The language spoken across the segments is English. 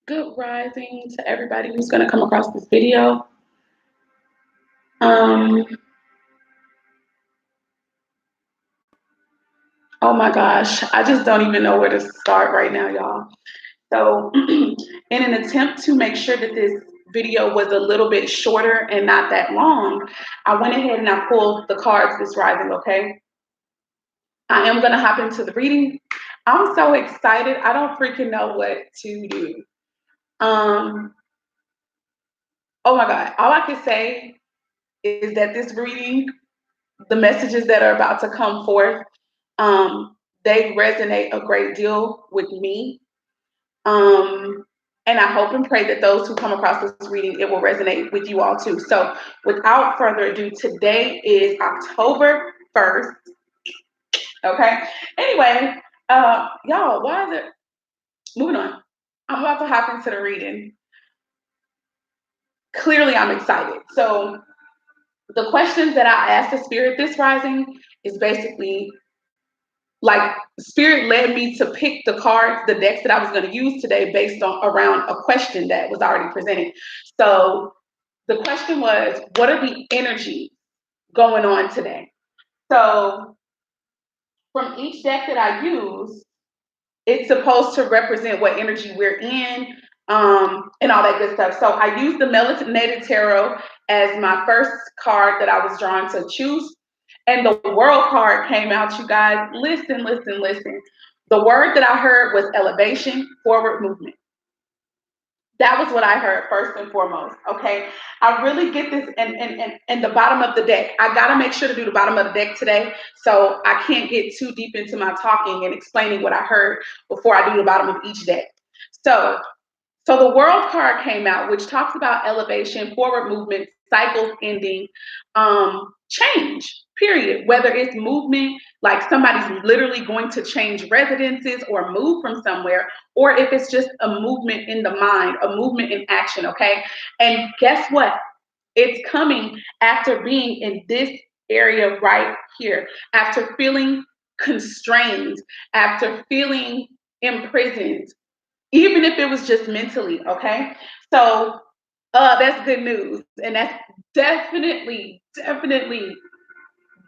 Good rising to everybody who's going to come across this video. Um, oh my gosh, I just don't even know where to start right now, y'all. So, in an attempt to make sure that this video was a little bit shorter and not that long, I went ahead and I pulled the cards this rising, okay? I am going to hop into the reading. I'm so excited. I don't freaking know what to do. Um, oh my God. All I can say is that this reading, the messages that are about to come forth, um, they resonate a great deal with me. And I hope and pray that those who come across this reading, it will resonate with you all too. So without further ado, today is October 1st. Okay. Anyway, y'all, why is it moving on? I'm about to hop into the reading. Clearly, I'm excited. So the questions that I asked the spirit this rising is basically like spirit led me to pick the cards, the decks that I was going to use today based on around a question that was already presented. So the question was, what are the energies going on today? So from each deck that I use, it's supposed to represent what energy we're in, and all that good stuff. So I used the Melanated Tarot as my first card that I was drawn to choose. And the World card came out, you guys. Listen, listen, listen. The word that I heard was elevation, forward movement. That was what I heard first and foremost. Okay. I really get this and the bottom of the deck. I gotta make sure to do the bottom of the deck today. So I can't get too deep into my talking and explaining what I heard before I do the bottom of each deck. So the World card came out, which talks about elevation, forward movement, cycles ending, change, period. Whether it's movement, like somebody's literally going to change residences or move from somewhere, or if it's just a movement in the mind, a movement in action, okay? And guess what? It's coming after being in this area right here, after feeling constrained, after feeling imprisoned, even if it was just mentally, okay? So that's good news. And that's definitely, definitely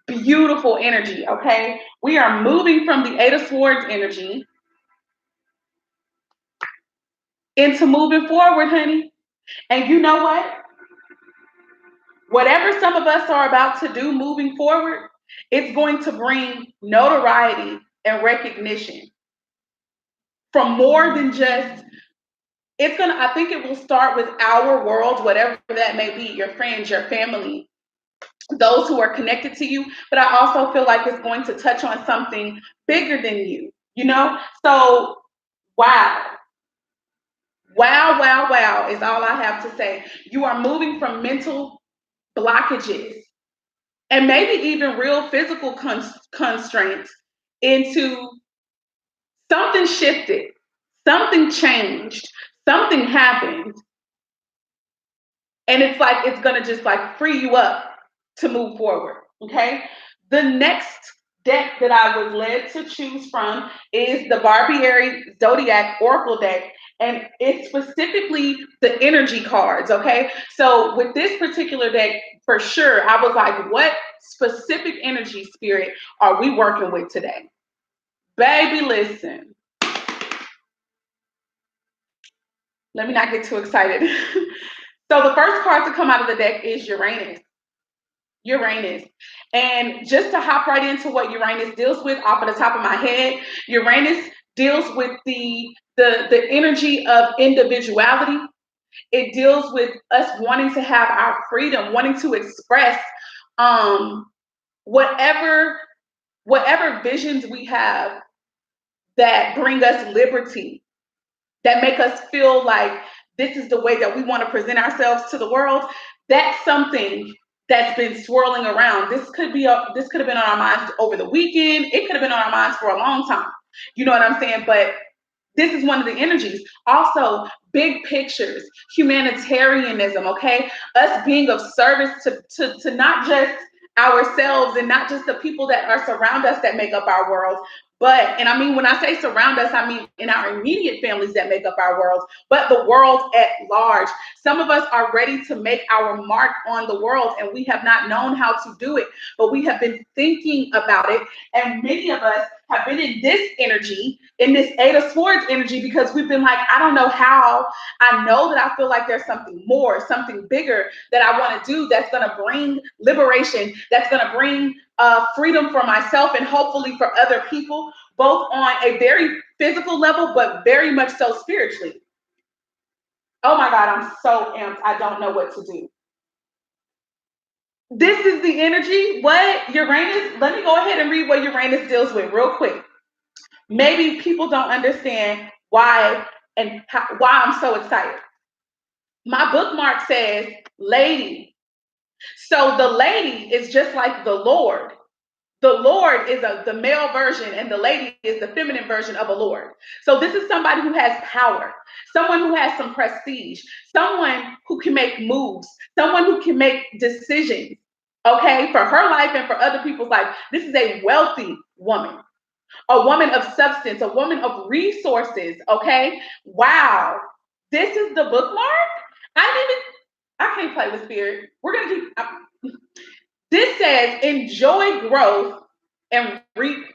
beautiful energy, okay? We are moving from the Eight of Swords energy into moving forward, honey. And you know what? Whatever some of us are about to do moving forward, it's going to bring notoriety and recognition from more than just I think it will start with our world, whatever that may be, your friends, your family, those who are connected to you. But I also feel like it's going to touch on something bigger than you, you know? So, wow. Wow, wow, wow is all I have to say. You are moving from mental blockages and maybe even real physical constraints into something shifted, something changed, something happened. And it's like, it's going to just like free you up to move forward. Okay. The next deck that I was led to choose from is the Barbieri Zodiac Oracle deck. And it's specifically the energy cards. Okay. So with this particular deck, for sure, I was like, what specific energy spirit are we working with today? Baby, listen. Let me not get too excited. So the first card to come out of the deck is Uranus. Uranus. And just to hop right into what Uranus deals with off of the top of my head, Uranus deals with the energy of individuality. It deals with us wanting to have our freedom, wanting to express um, whatever visions we have that bring us liberty, that make us feel like this is the way that we want to present ourselves to the world. That's something that's been swirling around. This could have been on our minds over the weekend. It could have been on our minds for a long time. You know what I'm saying? But This is one of the energies. Also, big pictures, humanitarianism, okay? Us being of service to not just ourselves and not just the people that are surround us that make up our world, but, and I mean, when I say surround us, I mean in our immediate families that make up our world, but the world at large. Some of us are ready to make our mark on the world, and we have not known how to do it, but we have been thinking about it. And many of us have been in this energy, in this Eight of Swords energy, because we've been like, I don't know how. I know that I feel like there's something more, something bigger that I want to do that's going to bring liberation, that's going to bring freedom for myself and hopefully for other people, both on a very physical level, but very much so spiritually. Oh my God, I'm so amped. I don't know what to do. This is the energy. What? Uranus? Let me go ahead and read what Uranus deals with real quick. Maybe people don't understand why and why I'm so excited. My bookmark says lady. So the lady is just like the Lord. The Lord is the male version and the lady is the feminine version of a Lord. So this is somebody who has power, someone who has some prestige, someone who can make moves, someone who can make decisions, okay, for her life and for other people's life. This is a wealthy woman, a woman of substance, a woman of resources, okay? Wow. This is the bookmark? I can't play with spirit. We're going to keep... This says enjoy growth and reap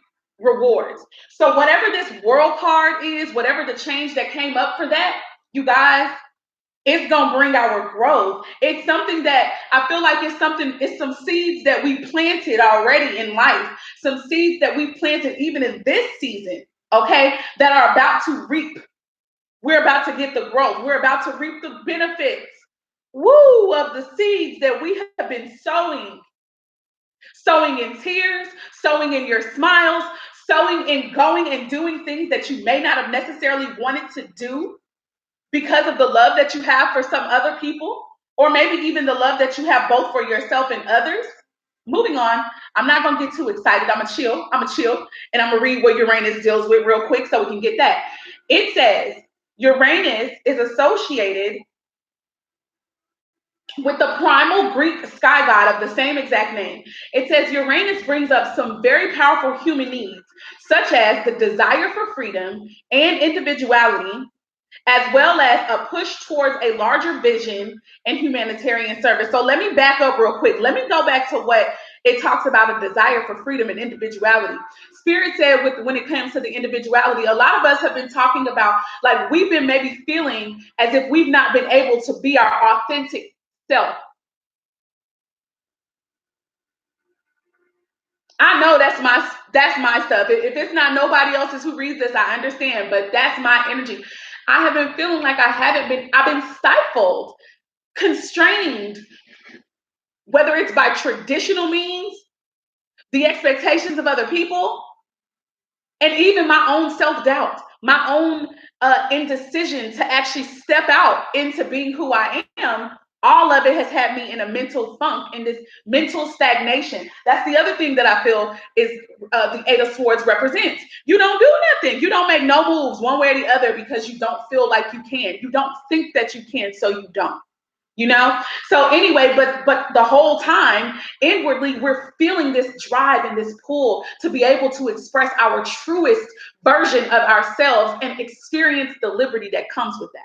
rewards. So whatever this world card is, whatever the change that came up for that, you guys, it's gonna bring our growth. It's something that I feel like it's some seeds that we planted already in life, some seeds that we planted even in this season, okay, that are about to reap. We're about to get the growth. We're about to reap the benefits, woo, of the seeds that we have been sowing in tears, sowing in your smiles, sowing in going and doing things that you may not have necessarily wanted to do because of the love that you have for some other people, or maybe even the love that you have both for yourself and others. Moving on, I'm not going to get too excited. I'm going to chill, and I'm going to read what Uranus deals with real quick so we can get that. It says Uranus is associated with the primal Greek sky god of the same exact name. It says Uranus brings up some very powerful human needs, such as the desire for freedom and individuality, as well as a push towards a larger vision and humanitarian service. So let me back up real quick. Let me go back to what it talks about, a desire for freedom and individuality. Spirit said when it comes to the individuality, a lot of us have been talking about, like, we've been maybe feeling as if we've not been able to be our authentic self. I know that's my stuff. If it's not nobody else's who reads this, I understand, but that's my energy. I have been feeling like I've been stifled, constrained, whether it's by traditional means, the expectations of other people, and even my own self-doubt, my own indecision to actually step out into being who I am. All of it has had me in a mental funk, in this mental stagnation. That's the other thing that I feel is the Eight of Swords represents. You don't do nothing. You don't make no moves one way or the other because you don't feel like you can. You don't think that you can, so you don't. So anyway, but the whole time inwardly we're feeling this drive and this pull to be able to express our truest version of ourselves and experience the liberty that comes with that.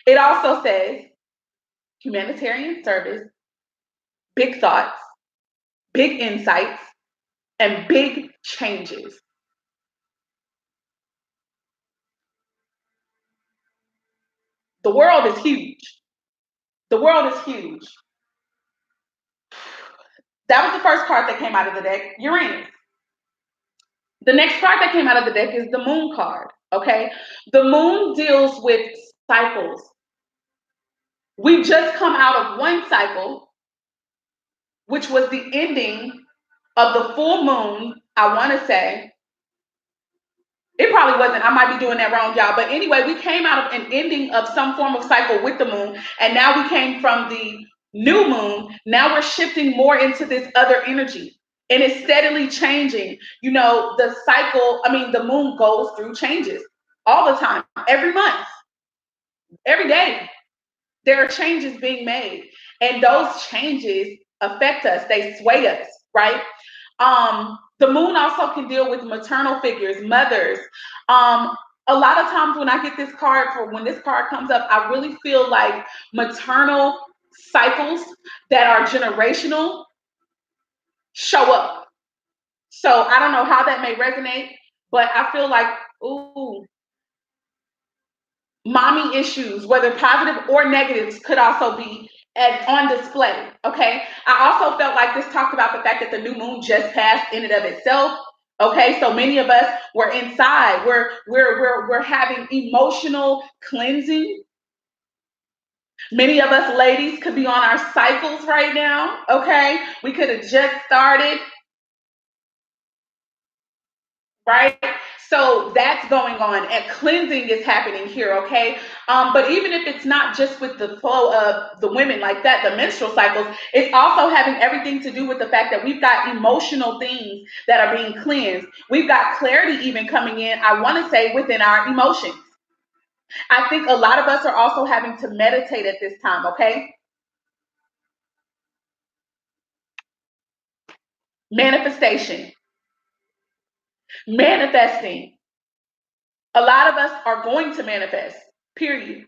It also says humanitarian service, big thoughts, big insights, and big changes. The world is huge. The world is huge. That was the first card that came out of the deck, Uranus. The next card that came out of the deck is the Moon card, okay? The Moon deals with cycles. We've just come out of one cycle, which was the ending of the full moon, I want to say. It probably wasn't. I might be doing that wrong, y'all. But anyway, we came out of an ending of some form of cycle with the moon, and now we came from the new moon. Now we're shifting more into this other energy. and it's steadily changing. You know, the cycle, I mean, the moon goes through changes all the time, every month, every day. There are changes being made, and those changes affect us, they sway us, right? The moon also can deal with maternal figures, mothers. Um, a lot of times when I get this card, for when this card comes up, I really feel like maternal cycles that are generational show up. So I don't know how that may resonate, but I feel like, ooh, mommy issues, whether positive or negatives, could also be on display. Okay. I also felt like this talked about the fact that the new moon just passed in and of itself. Okay, so many of us were inside. We're having emotional cleansing. Many of us ladies could be on our cycles right now. Okay, we could have just started, right? So that's going on, and cleansing is happening here, okay? But even if it's not just with the flow of the women like that, the menstrual cycles, it's also having everything to do with the fact that we've got emotional things that are being cleansed. We've got clarity even coming in, I want to say, within our emotions. I think a lot of us are also having to meditate at this time, okay? Manifestation, manifesting. A lot of us are going to manifest, period.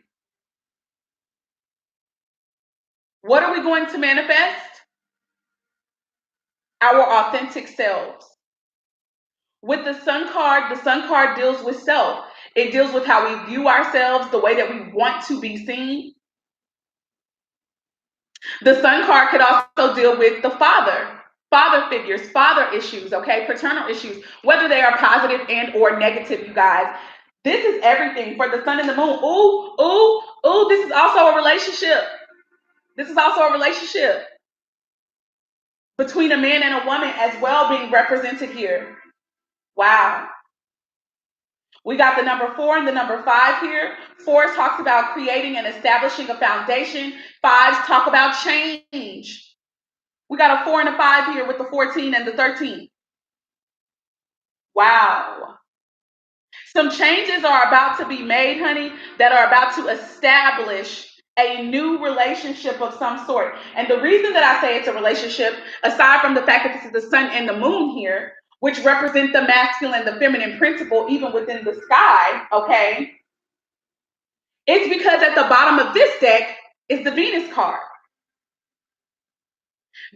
What are we going to manifest? Our authentic selves. With the sun card deals with self. It deals with how we view ourselves, the way that we want to be seen. The sun card could also deal with the father figures, father issues, okay, paternal issues, whether they are positive and or negative, you guys. This is everything for the sun and the moon. Ooh, ooh, ooh, this is also a relationship. This is also a relationship between a man and a woman as well being represented here. Wow. We got the number 4 and the number 5 here. 4 talks about creating and establishing a foundation. 5s talk about change. We got a 4 and a 5 here with the 14 and the 13. Wow. Some changes are about to be made, honey, that are about to establish a new relationship of some sort. And the reason that I say it's a relationship, aside from the fact that this is the sun and the moon here, which represent the masculine and the feminine principle even within the sky, okay? It's because at the bottom of this deck is the Venus card.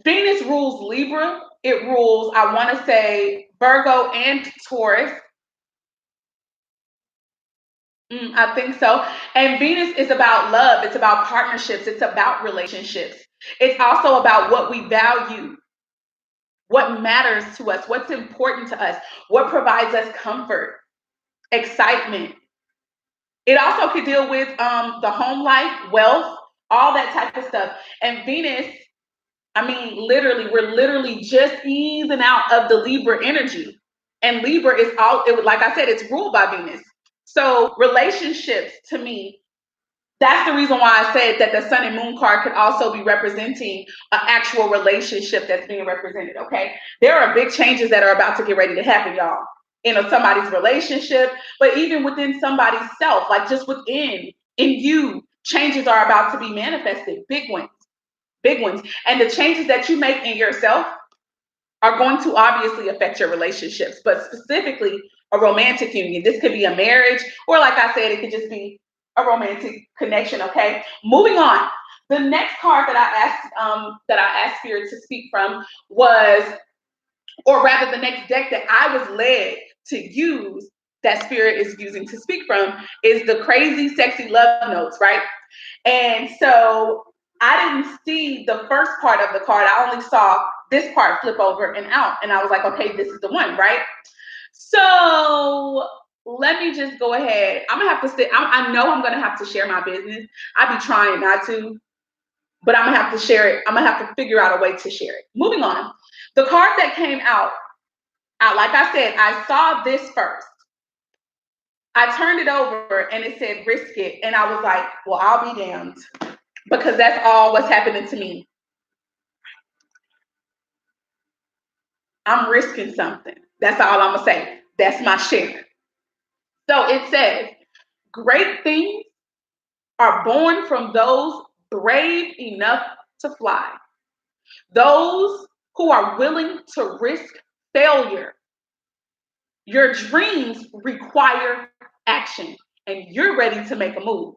Venus rules Libra. It rules, I want to say, Virgo and Taurus. I think so. And Venus is about love. It's about partnerships. It's about relationships. It's also about what we value, what matters to us, what's important to us, what provides us comfort, excitement. It also could deal with the home life, wealth, all that type of stuff. And Venus, I mean, literally, we're literally just easing out of the Libra energy. And Libra is all, like I said, it's ruled by Venus. So relationships, to me, that's the reason why I said that the sun and moon card could also be representing an actual relationship that's being represented, okay? There are big changes that are about to get ready to happen, y'all, in somebody's relationship, but even within somebody's self, like just within, in you, changes are about to be manifested, big ones, big ones. And the changes that you make in yourself are going to obviously affect your relationships, but specifically a romantic union. This could be a marriage, or like I said, it could just be a romantic connection. Okay, moving on. The next card that I asked Spirit to speak from was, or rather, the next deck that I was led to use that Spirit is using to speak from is the Crazy Sexy Love Notes, right? And so I didn't see the first part of the card. I only saw this part flip over and out. And I was like, okay, this is the one, right? So let me just go ahead. I'm gonna have to sit. I know I'm gonna have to share my business. I be trying not to, but I'm gonna have to share it. I'm gonna have to figure out a way to share it. Moving on. The card that came out, like I said, I saw this first. I turned it over and it said risk it. And I was like, well, I'll be damned. Because that's all what's happening to me. I'm risking something. That's all I'm going to say. That's my share. So it says, great things are born from those brave enough to fly, those who are willing to risk failure. Your dreams require action, and you're ready to make a move.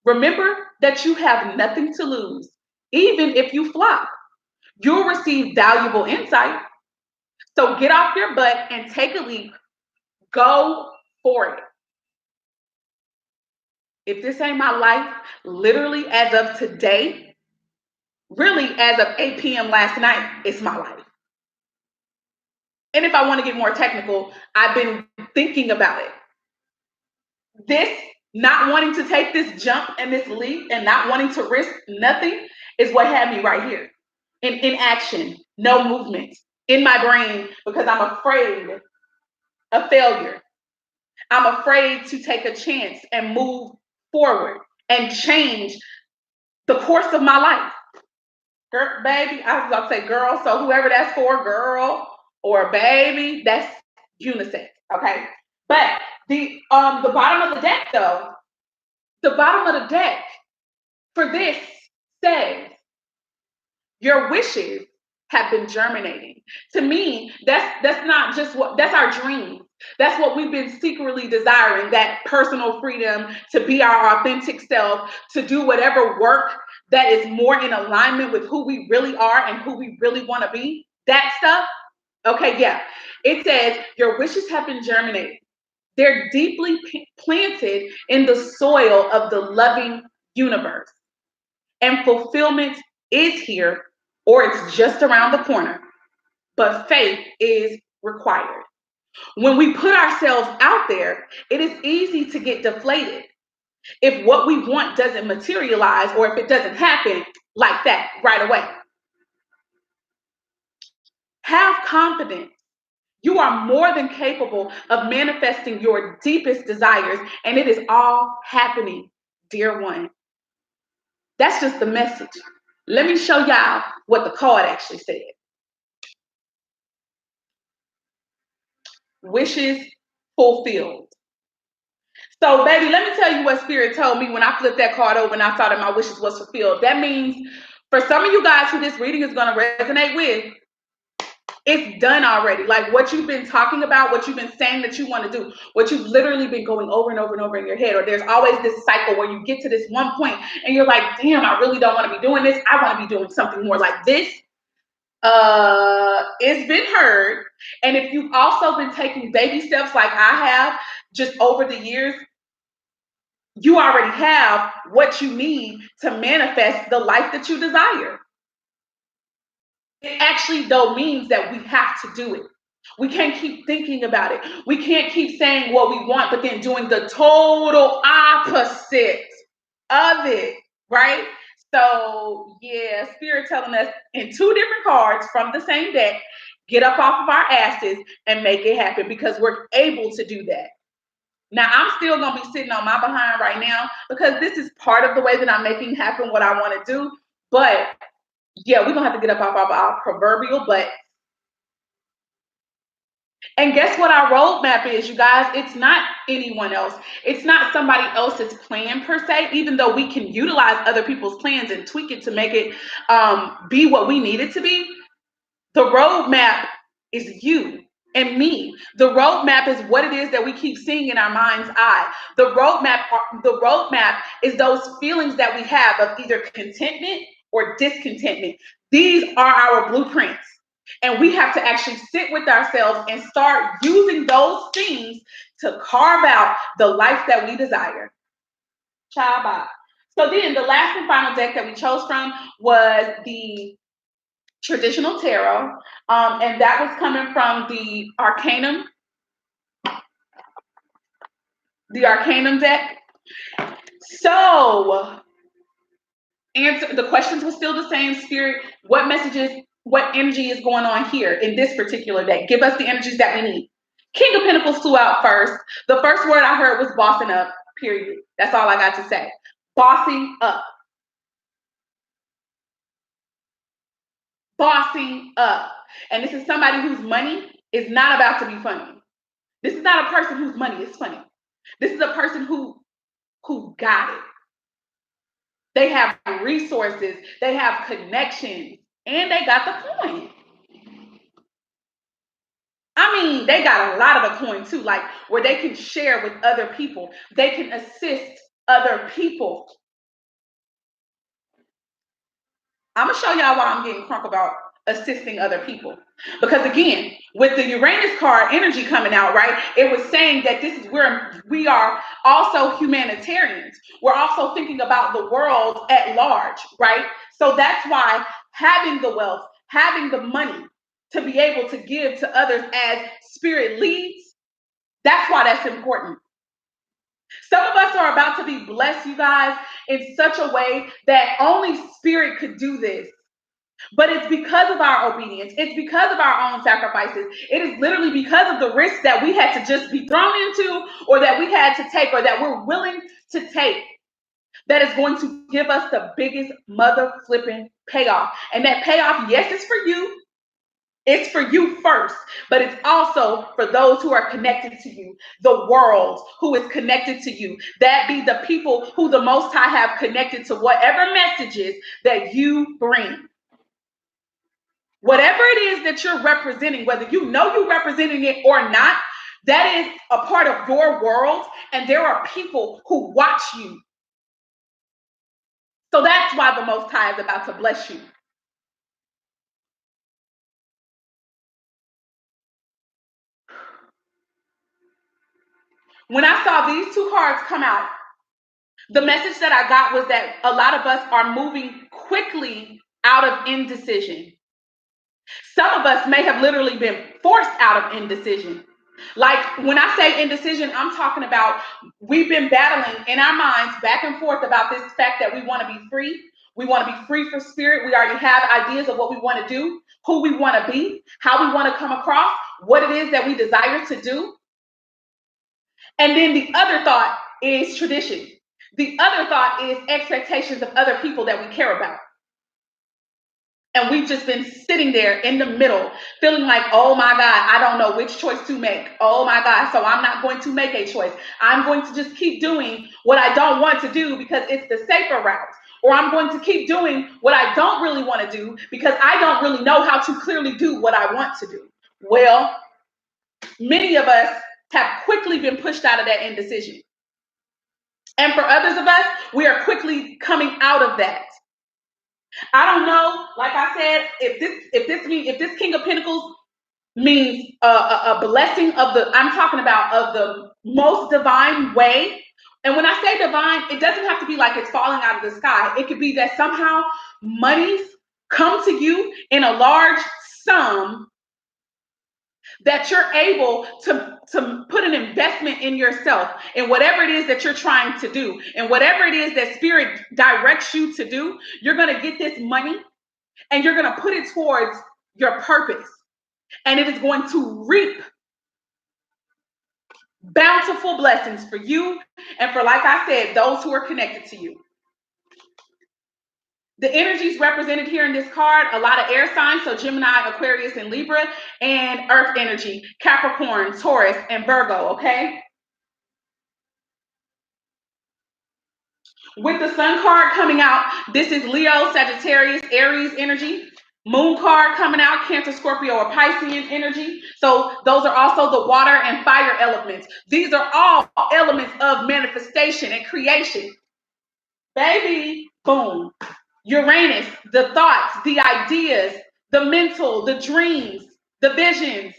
Remember that you have nothing to lose. Even if you flop, you'll receive valuable insight. So get off your butt and take a leap. Go for it. If this ain't my life, literally as of today, really as of 8 p.m. last night, it's my life. And if I want to get more technical, I've been thinking about it. This not wanting to take this jump and this leap and not wanting to risk nothing is what had me right here in action, no movement in my brain because I'm afraid of failure. I'm afraid to take a chance and move forward and change the course of my life. Girl, baby, I was about to say girl, so whoever that's for, girl or baby, that's unisex, okay? But the bottom of the deck though, the bottom of the deck for this says your wishes have been germinating. To me, that's not just that's our dream. That's what we've been secretly desiring, that personal freedom to be our authentic self, to do whatever work that is more in alignment with who we really are and who we really want to be. That stuff. Okay, yeah. It says your wishes have been germinating. They're deeply planted in the soil of the loving universe. And fulfillment is here, or it's just around the corner. But faith is required. When we put ourselves out there, it is easy to get deflated if what we want doesn't materialize or if it doesn't happen like that right away. Have confidence. You are more than capable of manifesting your deepest desires, and it is all happening, dear one. That's just the message. Let me show y'all what the card actually said. Wishes fulfilled. So, baby, let me tell you what Spirit told me when I flipped that card over and I saw that my wishes was fulfilled. That means for some of you guys who this reading is going to resonate with, it's done already. Like what you've been talking about, what you've been saying that you want to do, what you've literally been going over and over and over in your head, or there's always this cycle where you get to this one point and you're like, damn, I really don't want to be doing this. I want to be doing something more like this. It's been heard. And if you've also been taking baby steps like I have just over the years, you already have what you need to manifest the life that you desire. It actually, though, means that we have to do it. We can't keep thinking about it. We can't keep saying what we want, but then doing the total opposite of it, right? So, yeah, Spirit telling us in two different cards from the same deck, get up off of our asses and make it happen because we're able to do that. Now, I'm still going to be sitting on my behind right now because this is part of the way that I'm making happen what I want to do. But yeah, we're going to have to get up off of our proverbial butt. And guess what our roadmap is, you guys? It's not anyone else. It's not somebody else's plan per se, even though we can utilize other people's plans and tweak it to make it be what we need it to be. The roadmap is you and me. The roadmap is what it is that we keep seeing in our mind's eye. The roadmap is those feelings that we have of either contentment or discontentment. These are our blueprints. And we have to actually sit with ourselves and start using those things to carve out the life that we desire. Chaba. So then the last and final deck that we chose from was the traditional tarot, and that was coming from the Arcanum deck. So answer the questions were still the same. Spirit, what messages, what energy is going on here in this particular deck? Give us the energies that we need. King of Pentacles flew out first. The first word I heard was bossing up, period. That's all I got to say. Bossing up. Bossing up. And this is somebody whose money is not about to be funny. This is not a person whose money is funny. This is a person who got it. They have resources, they have connections, and they got the coin. I mean, they got a lot of the coin too, like where they can share with other people. They can assist other people. I'm gonna show y'all why I'm getting crunk about assisting other people. Because again, with the Uranus card energy coming out, right? It was saying that this is where we are also humanitarians. We're also thinking about the world at large, right? So that's why having the wealth, having the money to be able to give to others as spirit leads, that's why that's important. Some of us are about to be blessed, you guys, in such a way that only spirit could do this. But it's because of our obedience. It's because of our own sacrifices. It is literally because of the risks that we had to just be thrown into, or that we had to take, or that we're willing to take, that is going to give us the biggest mother flipping payoff. And that payoff, yes, it's for you. It's for you first, but it's also for those who are connected to you, the world who is connected to you. That be the people who the Most High have connected to whatever messages that you bring. Whatever it is that you're representing, whether you know you're representing it or not, that is a part of your world, and there are people who watch you. So that's why the Most High is about to bless you. When I saw these two cards come out, the message that I got was that a lot of us are moving quickly out of indecision. Some of us may have literally been forced out of indecision. Like when I say indecision, I'm talking about we've been battling in our minds back and forth about this fact that we want to be free. We want to be free for spirit. We already have ideas of what we want to do, who we want to be, how we want to come across, what it is that we desire to do. And then the other thought is tradition. The other thought is expectations of other people that we care about. And we've just been sitting there in the middle, feeling like, oh my God, I don't know which choice to make. Oh my God, so I'm not going to make a choice. I'm going to just keep doing what I don't want to do because it's the safer route. Or I'm going to keep doing what I don't really want to do because I don't really know how to clearly do what I want to do. Well, many of us have quickly been pushed out of that indecision. And for others of us, we are quickly coming out of that. I don't know, like I said, if this King of Pentacles means a blessing of the, I'm talking about of the most divine way. And when I say divine, it doesn't have to be like it's falling out of the sky. It could be that somehow monies come to you in a large sum that you're able to put an investment in yourself, in whatever it is that you're trying to do, and whatever it is that spirit directs you to do. You're going to get this money and you're going to put it towards your purpose, and it is going to reap bountiful blessings for you and for, like I said, those who are connected to you. The energies represented here in this card, a lot of air signs, so Gemini, Aquarius, and Libra, and earth energy, Capricorn, Taurus, and Virgo, okay? With the sun card coming out, this is Leo, Sagittarius, Aries energy. Moon card coming out, Cancer, Scorpio, or Piscean energy. So those are also the water and fire elements. These are all elements of manifestation and creation. Baby, boom. Uranus, the thoughts, the ideas, the mental, the dreams, the visions.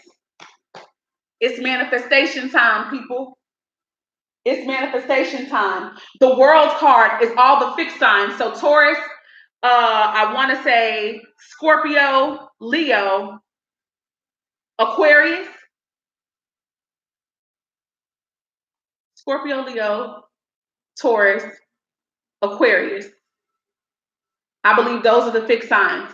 It's manifestation time, people. It's manifestation time. The world card is all the fixed signs. So Taurus, I want to say Scorpio, Leo, Aquarius, Scorpio, Leo, Taurus, Aquarius. I believe those are the fixed signs.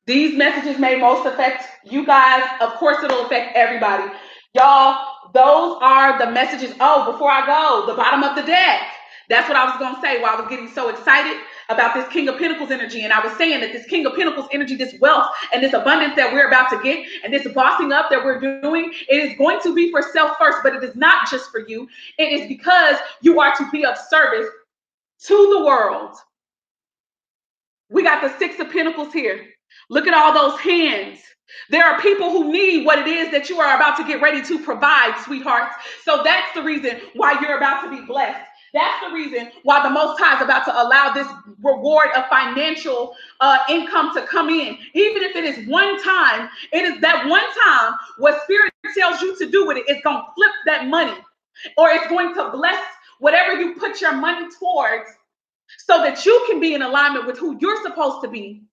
These messages may most affect you guys. Of course, it'll affect everybody. Y'all, those are the messages. Oh, before I go, the bottom of the deck. That's what I was going to say while I was getting so excited about this King of Pentacles energy. And I was saying that this King of Pentacles energy, this wealth and this abundance that we're about to get, and this bossing up that we're doing, it is going to be for self first, but it is not just for you. It is because you are to be of service to the world. We got the Six of Pentacles here. Look at all those hands. There are people who need what it is that you are about to get ready to provide, sweethearts. So that's the reason why you're about to be blessed. That's the reason why the Most High is about to allow this reward of financial income to come in. Even if it is one time, it is that one time what Spirit tells you to do with it. It's going to flip that money, or it's going to bless whatever you put your money towards, so that you can be in alignment with who you're supposed to be,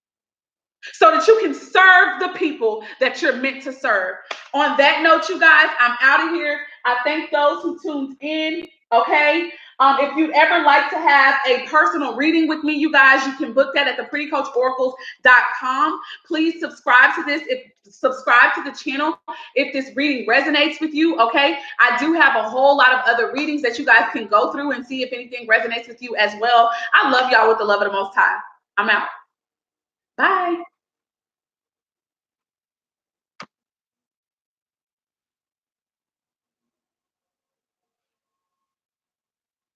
so that you can serve the people that you're meant to serve. On that note, you guys, I'm out of here. I thank those who tuned in. Okay. If you'd ever like to have a personal reading with me, you guys, you can book that at theprettycoachoracles.com. Please subscribe to this. Subscribe to the channel if this reading resonates with you. Okay. I do have a whole lot of other readings that you guys can go through and see if anything resonates with you as well. I love y'all with the love of the Most High. I'm out. Bye.